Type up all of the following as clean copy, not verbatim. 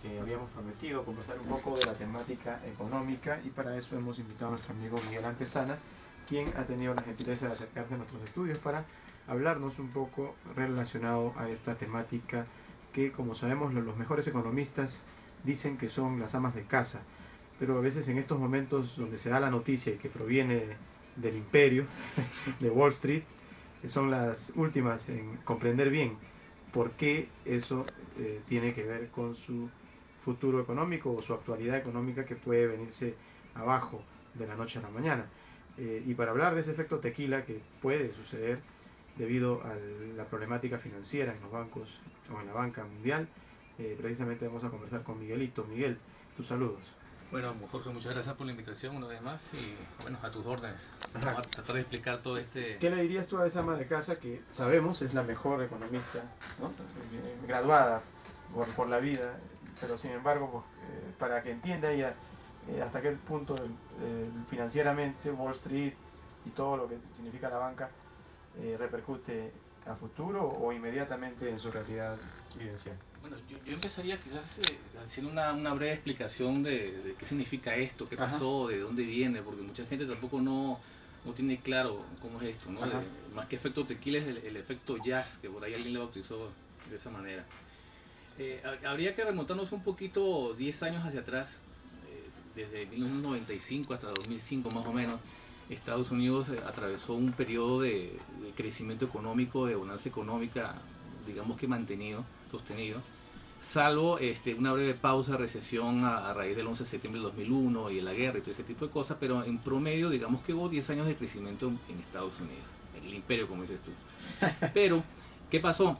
que habíamos prometido, conversar un poco de la temática económica, y para eso hemos invitado a nuestro amigo Miguel Antesana, quien ha tenido la gentileza de acercarse a nuestros estudios para hablarnos un poco relacionado a esta temática que, como sabemos, los mejores economistas dicen que son las amas de casa, pero a veces en estos momentos donde se da la noticia y que proviene del imperio de Wall Street, que son las últimas en comprender bien por qué eso tiene que ver con su futuro económico o su actualidad económica, que puede venirse abajo de la noche a la mañana. Y para hablar de ese efecto tequila que puede suceder debido a la problemática financiera en los bancos o en la banca mundial, precisamente vamos a conversar con Miguelito. Miguel, tus saludos. Bueno, Jorge, muchas gracias por la invitación una vez más y bueno, a tus órdenes. Ajá. Vamos a tratar de explicar todo este... ¿Qué le dirías tú a esa ama de casa que sabemos es la mejor economista, ¿no? Graduada por la vida, pero sin embargo, pues, para que entienda ella hasta qué punto financieramente Wall Street y todo lo que significa la banca repercute a futuro o inmediatamente en su realidad vivencial? Bueno, yo empezaría quizás haciendo una breve explicación de qué significa esto, qué Ajá. pasó, de dónde viene, porque mucha gente tampoco no tiene claro cómo es esto, ¿no? Más que efecto tequila es el efecto jazz, que por ahí alguien le bautizó de esa manera. Habría que remontarnos un poquito 10 años hacia atrás, desde 1995 hasta 2005 más o menos. Estados Unidos atravesó un periodo de crecimiento económico, de bonanza económica, digamos que mantenido, sostenido, salvo una breve pausa, recesión a raíz del 11 de septiembre del 2001 y de la guerra y todo ese tipo de cosas, pero en promedio digamos que hubo 10 años de crecimiento en Estados Unidos, el imperio como dices tú. Pero, ¿qué pasó?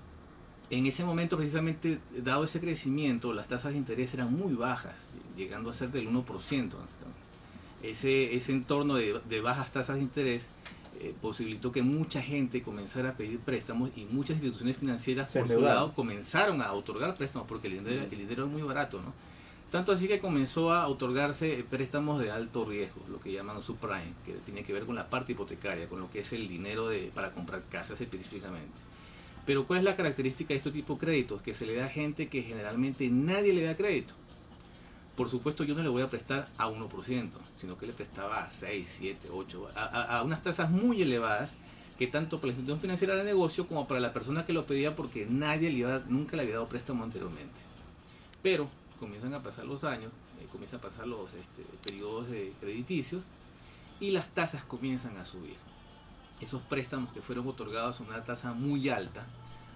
En ese momento, precisamente, dado ese crecimiento, las tasas de interés eran muy bajas, llegando a ser del 1%. Ese entorno de bajas tasas de interés posibilitó que mucha gente comenzara a pedir préstamos y muchas instituciones financieras, por su lado, comenzaron a otorgar préstamos porque el dinero es muy barato, ¿no? Tanto así que comenzó a otorgarse préstamos de alto riesgo, lo que llaman subprime, que tiene que ver con la parte hipotecaria, con lo que es el dinero para comprar casas específicamente. Pero ¿cuál es la característica de este tipo de créditos? Que se le da a gente que generalmente nadie le da crédito. Por supuesto yo no le voy a prestar a 1%, sino que le prestaba a 6, 7, 8, a unas tasas muy elevadas, que tanto para la institución financiera de negocio como para la persona que lo pedía, porque nunca le había dado préstamo anteriormente. Pero comienzan a pasar los años, comienzan a pasar los periodos crediticios y las tasas comienzan a subir. Esos préstamos que fueron otorgados a una tasa muy alta,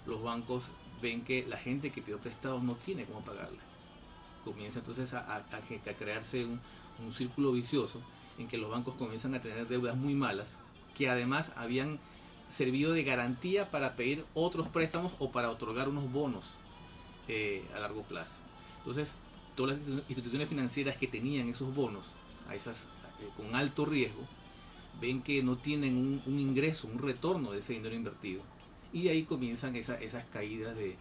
los bancos ven que la gente que pidió prestados no tiene cómo pagarle. Comienza entonces a crearse un círculo vicioso en que los bancos comienzan a tener deudas muy malas, que además habían servido de garantía para pedir otros préstamos o para otorgar unos bonos a largo plazo. Entonces, todas las instituciones financieras que tenían esos bonos con alto riesgo, ven que no tienen un ingreso, un retorno de ese dinero invertido. Y ahí comienzan esas caídas de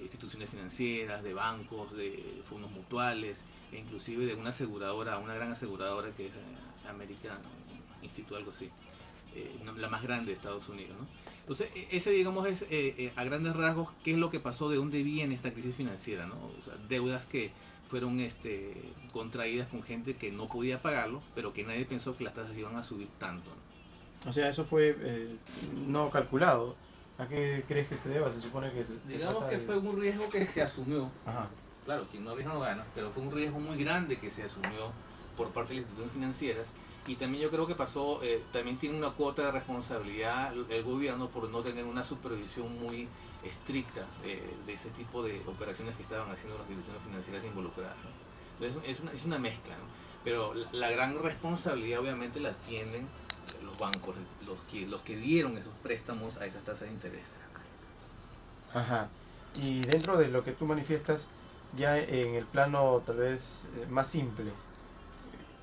instituciones financieras, de bancos, de fondos mutuales, e inclusive de una aseguradora, una gran aseguradora que es American Institute, algo así, la más grande de Estados Unidos, ¿no? Entonces, ese digamos es a grandes rasgos qué es lo que pasó, de dónde viene esta crisis financiera, ¿no? O sea, deudas que fueron contraídas con gente que no podía pagarlo, pero que nadie pensó que las tasas iban a subir tanto, ¿no? O sea, eso fue no calculado. ¿A qué crees que se deba? Se supone que digamos que fue un riesgo que se asumió. Ajá. Claro, quien no arriesga no gana, pero fue un riesgo muy grande que se asumió por parte de las instituciones financieras. Y también yo creo que pasó, también tiene una cuota de responsabilidad el gobierno por no tener una supervisión muy estricta de ese tipo de operaciones que estaban haciendo las instituciones financieras involucradas, ¿no? Entonces es una mezcla, ¿no? Pero la gran responsabilidad obviamente la tienen los bancos, los que dieron esos préstamos a esas tasas de interés. Ajá. Y dentro de lo que tú manifiestas, ya en el plano tal vez más simple,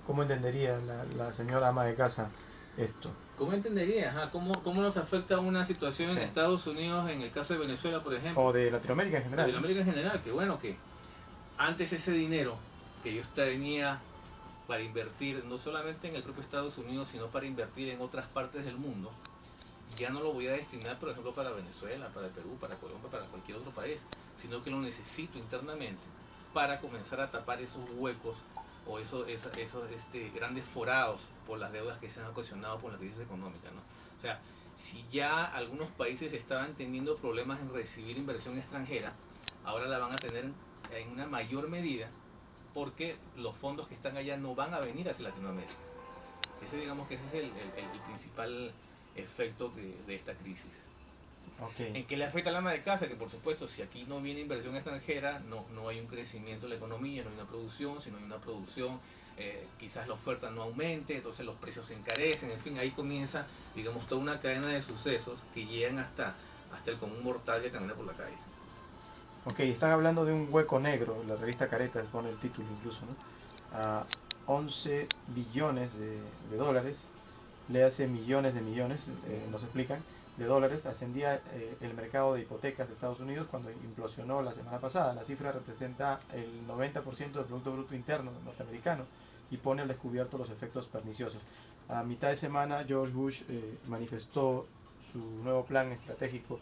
¿cómo entendería la señora ama de casa esto? ¿Cómo entendería? Ajá, ¿cómo nos afecta una situación en Estados Unidos, en el caso de Venezuela, por ejemplo? O de Latinoamérica en O de general. Latinoamérica en general, que bueno, que antes ese dinero que yo tenía para invertir, no solamente en el propio Estados Unidos, sino para invertir en otras partes del mundo, ya no lo voy a destinar, por ejemplo, para Venezuela, para Perú, para Colombia, para cualquier otro país, sino que lo necesito internamente. para comenzar a tapar esos huecos o esos grandes forados por las deudas que se han ocasionado por la crisis económica, ¿no? O sea, si ya algunos países estaban teniendo problemas en recibir inversión extranjera, ahora la van a tener en una mayor medida porque los fondos que están allá no van a venir hacia Latinoamérica. Digamos que ese es el principal efecto de esta crisis. Okay. ¿En qué le afecta al ama de casa? Que por supuesto, si aquí no viene inversión extranjera, no hay un crecimiento de la economía, no hay una producción. Si no hay una producción, quizás la oferta no aumente, entonces los precios se encarecen, en fin, ahí comienza, digamos, toda una cadena de sucesos que llegan hasta el común mortal que camina por la calle. Ok, están hablando de un hueco negro, la revista Caretas pone el título incluso, ¿no? A 11 billones de dólares, le hace millones de millones, nos explican, de dólares, ascendía el mercado de hipotecas de Estados Unidos cuando implosionó la semana pasada. La cifra representa el 90% del Producto Bruto Interno norteamericano y pone al descubierto los efectos perniciosos. A mitad de semana, George Bush manifestó su nuevo plan estratégico,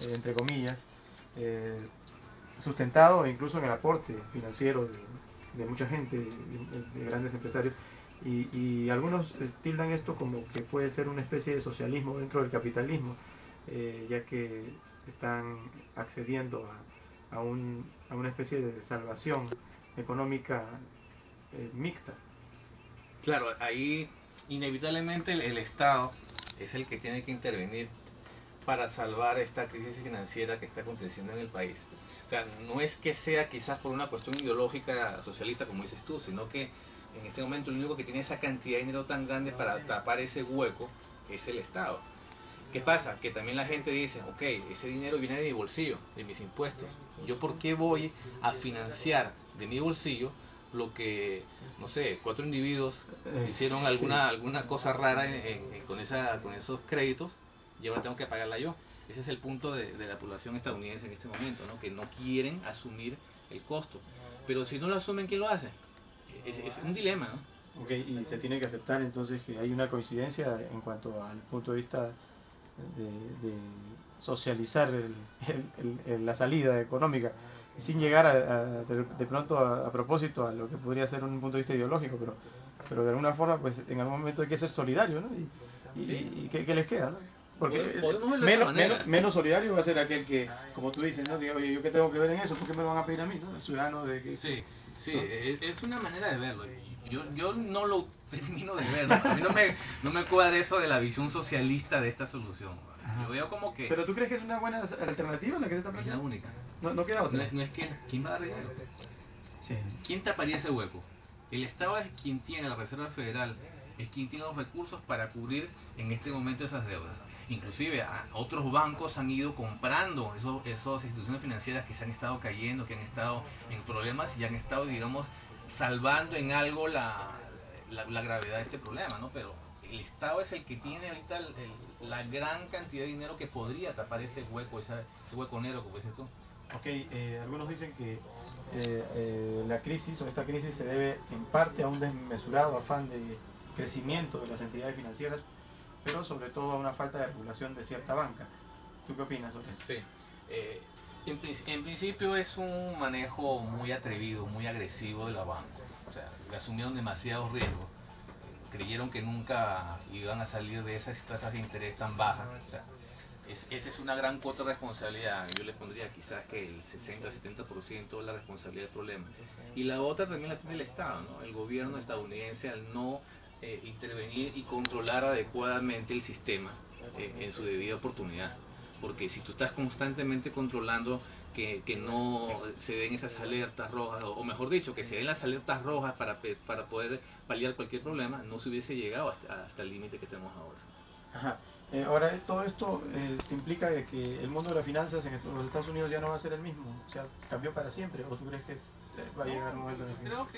entre comillas, sustentado incluso en el aporte financiero de mucha gente, de grandes empresarios, y algunos tildan esto como que puede ser una especie de socialismo dentro del capitalismo, ya que están accediendo a una especie de salvación económica mixta. Claro, ahí inevitablemente el Estado es el que tiene que intervenir para salvar esta crisis financiera que está aconteciendo en el país. O sea, no es que sea quizás por una cuestión ideológica socialista como dices tú, sino que en este momento el único que tiene esa cantidad de dinero tan grande para tapar ese hueco es el Estado. ¿Qué pasa? Que también la gente dice, ok, ese dinero viene de mi bolsillo, de mis impuestos. ¿Yo por qué voy a financiar de mi bolsillo lo que, no sé, 4 individuos hicieron alguna cosa rara con esos créditos y ahora tengo que pagarla yo? Ese es el punto de la población estadounidense en este momento, ¿no? Que no quieren asumir el costo. Pero si no lo asumen, ¿quién lo hace? Es un dilema, ¿no? Okay, y se tiene que aceptar entonces que hay una coincidencia en cuanto al punto de vista de socializar la salida económica, sin llegar de pronto a propósito a lo que podría ser un punto de vista ideológico, pero de alguna forma pues en algún momento hay que ser solidario, ¿no? Y ¿qué les queda, ¿no? Porque menos solidario va a ser aquel que, como tú dices, ¿no? Diga, oye, ¿yo qué tengo que ver en eso? ¿Por qué me lo van a pedir a mí, ¿no? El ciudadano de que... Sí, sí, ¿no? Es una manera de verlo. Yo no lo termino de ver, ¿no? A mí no me cuadra eso de la visión socialista de esta solución. Yo veo como que... ¿Pero tú crees que es una buena alternativa la que se está planteando? Es la única. No queda otra. No es que... ¿Quién va a dar dinero? Sí. ¿Quién taparía ese hueco? El Estado es quien tiene, la Reserva Federal es quien tiene los recursos para cubrir en este momento esas deudas. Inclusive otros bancos han ido comprando esas instituciones financieras que se han estado cayendo, que han estado en problemas y han estado, digamos, salvando en algo la gravedad de este problema, ¿no? Pero el Estado es el que tiene ahorita la gran cantidad de dinero que podría tapar ese hueco negro, como dices tú. Ok, algunos dicen que la crisis o esta crisis se debe en parte a un desmesurado afán de crecimiento de las entidades financieras, pero sobre todo a una falta de regulación de cierta banca. ¿Tú qué opinas sobre esto? Sí, en principio es un manejo muy atrevido, muy agresivo de la banca. O sea, le asumieron demasiados riesgos. Creyeron que nunca iban a salir de esas tasas de interés tan bajas. O sea, esa es una gran cuota de responsabilidad. Yo le pondría quizás que el 60-70% de la responsabilidad del problema. Y la otra también la tiene el Estado, ¿no? El gobierno estadounidense al no intervenir y controlar adecuadamente el sistema en su debida oportunidad. Porque si tú estás constantemente controlando que no se den esas alertas rojas, o mejor dicho, que se den las alertas rojas para poder paliar cualquier problema, no se hubiese llegado hasta el límite que tenemos ahora. Ajá. Ahora, todo esto implica de que el mundo de las finanzas en los Estados Unidos ya no va a ser el mismo, o sea, cambió para siempre, ¿o tú crees que va a llegar un momento en el que... Creo que